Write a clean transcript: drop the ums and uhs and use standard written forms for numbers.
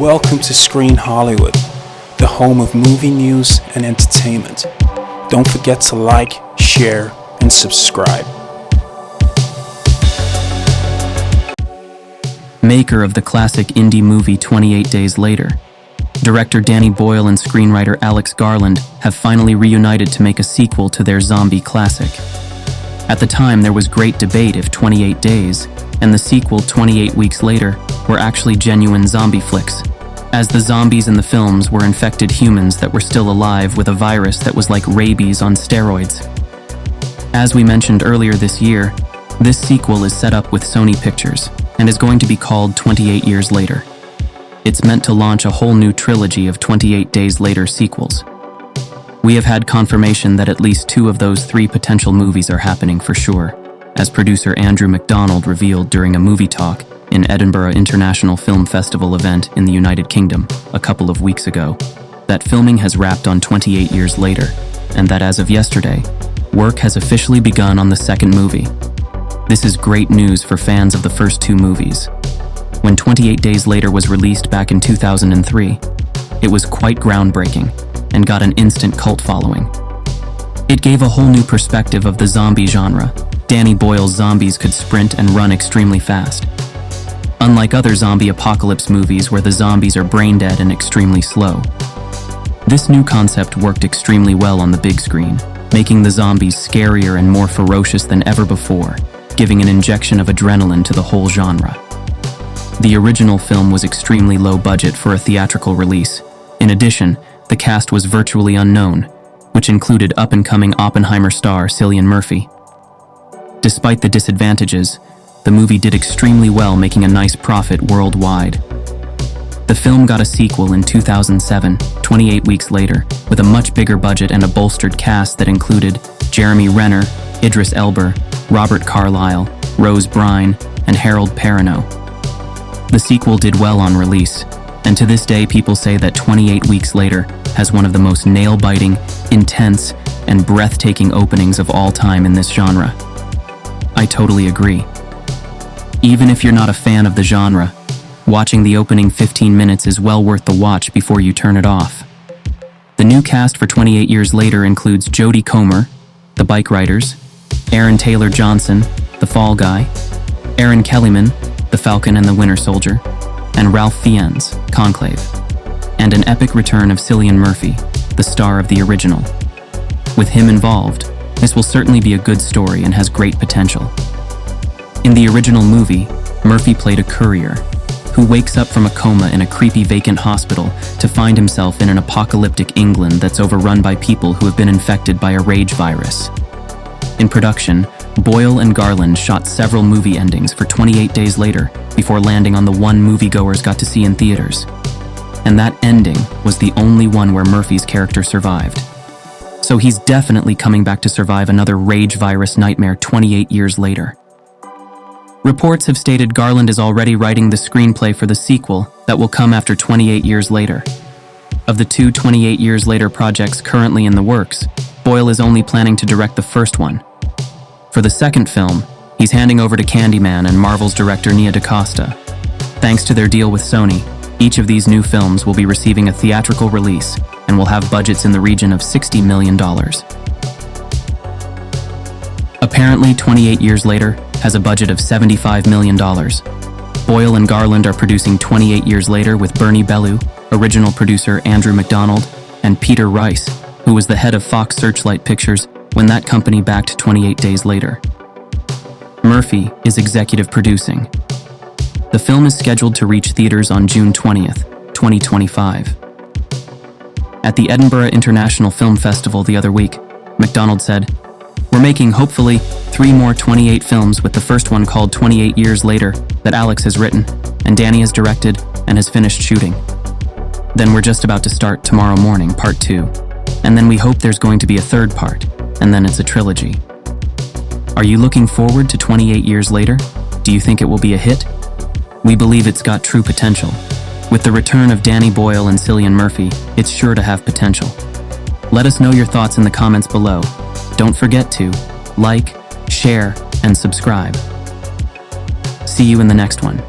Welcome to Screen Hollywood, the home of movie news and entertainment. Don't forget to like, share, and subscribe. Maker of the classic indie movie 28 Days Later, director Danny Boyle and screenwriter Alex Garland have finally reunited to make a sequel to their zombie classic. At the time, there was great debate if 28 Days and the sequel 28 Weeks Later were actually genuine zombie flicks, as the zombies in the films were infected humans that were still alive with a virus that was like rabies on steroids. As we mentioned earlier this year, this sequel is set up with Sony Pictures and is going to be called 28 Years Later. It's meant to launch a whole new trilogy of 28 Days Later sequels. We have had confirmation that at least 2 of those 3 potential movies are happening for sure, as producer Andrew McDonald revealed during a movie talk in Edinburgh International Film Festival event in the United Kingdom a couple of weeks ago, that filming has wrapped on 28 Years Later, and that as of yesterday, work has officially begun on the second movie. This is great news for fans of the first 2 movies. When 28 Days Later was released back in 2003, it was quite groundbreaking and got an instant cult following. It gave a whole new perspective of the zombie genre. Danny Boyle's zombies could sprint and run extremely fast. Unlike other zombie apocalypse movies where the zombies are brain dead and extremely slow, this new concept worked extremely well on the big screen, making the zombies scarier and more ferocious than ever before, giving an injection of adrenaline to the whole genre. The original film was extremely low budget for a theatrical release. In addition, the cast was virtually unknown, which included up-and-coming Oppenheimer star Cillian Murphy. Despite the disadvantages, the movie did extremely well, making a nice profit worldwide. The film got a sequel in 2007, 28 Weeks Later, with a much bigger budget and a bolstered cast that included Jeremy Renner, Idris Elba, Robert Carlyle, Rose Byrne, and Harold Perrineau. The sequel did well on release, and to this day people say that 28 Weeks Later has one of the most nail-biting, intense, and breathtaking openings of all time in this genre. I totally agree. Even if you're not a fan of the genre, watching the opening 15 minutes is well worth the watch before you turn it off. The new cast for 28 Years Later includes Jodie Comer, The Bike Riders, Aaron Taylor Johnson, The Fall Guy, Aaron Kellyman, The Falcon and the Winter Soldier, and Ralph Fiennes, Conclave, and an epic return of Cillian Murphy, the star of the original. With him involved, this will certainly be a good story and has great potential. In the original movie, Murphy played a courier who wakes up from a coma in a creepy vacant hospital to find himself in an apocalyptic England that's overrun by people who have been infected by a rage virus. In production, Boyle and Garland shot several movie endings for 28 Days Later before landing on the one moviegoers got to see in theaters. And that ending was the only one where Murphy's character survived. So he's definitely coming back to survive another rage virus nightmare 28 years later. Reports have stated Garland is already writing the screenplay for the sequel that will come after 28 Years Later. Of the 2 28 Years Later projects currently in the works, Boyle is only planning to direct the first one. For the second film, he's handing over to Candyman and Marvel's director Nia DaCosta. Thanks to their deal with Sony, each of these new films will be receiving a theatrical release and will have budgets in the region of $60 million. Apparently, 28 Years Later has a budget of $75 million. Boyle and Garland are producing 28 Years Later with Bernie Bellew, original producer Andrew McDonald, and Peter Rice, who was the head of Fox Searchlight Pictures when that company backed 28 Days Later. Murphy is executive producing. The film is scheduled to reach theaters on June 20th, 2025. At the Edinburgh International Film Festival the other week, McDonald said, "We're making, hopefully, 3 more 28 films, with the first one called 28 Years Later that Alex has written, and Danny has directed and has finished shooting. Then we're just about to start tomorrow morning, part 2. And then we hope there's going to be a third part, and then it's a trilogy." Are you looking forward to 28 Years Later? Do you think it will be a hit? We believe it's got true potential. With the return of Danny Boyle and Cillian Murphy, it's sure to have potential. Let us know your thoughts in the comments below. Don't forget to like, share, and subscribe. See you in the next one.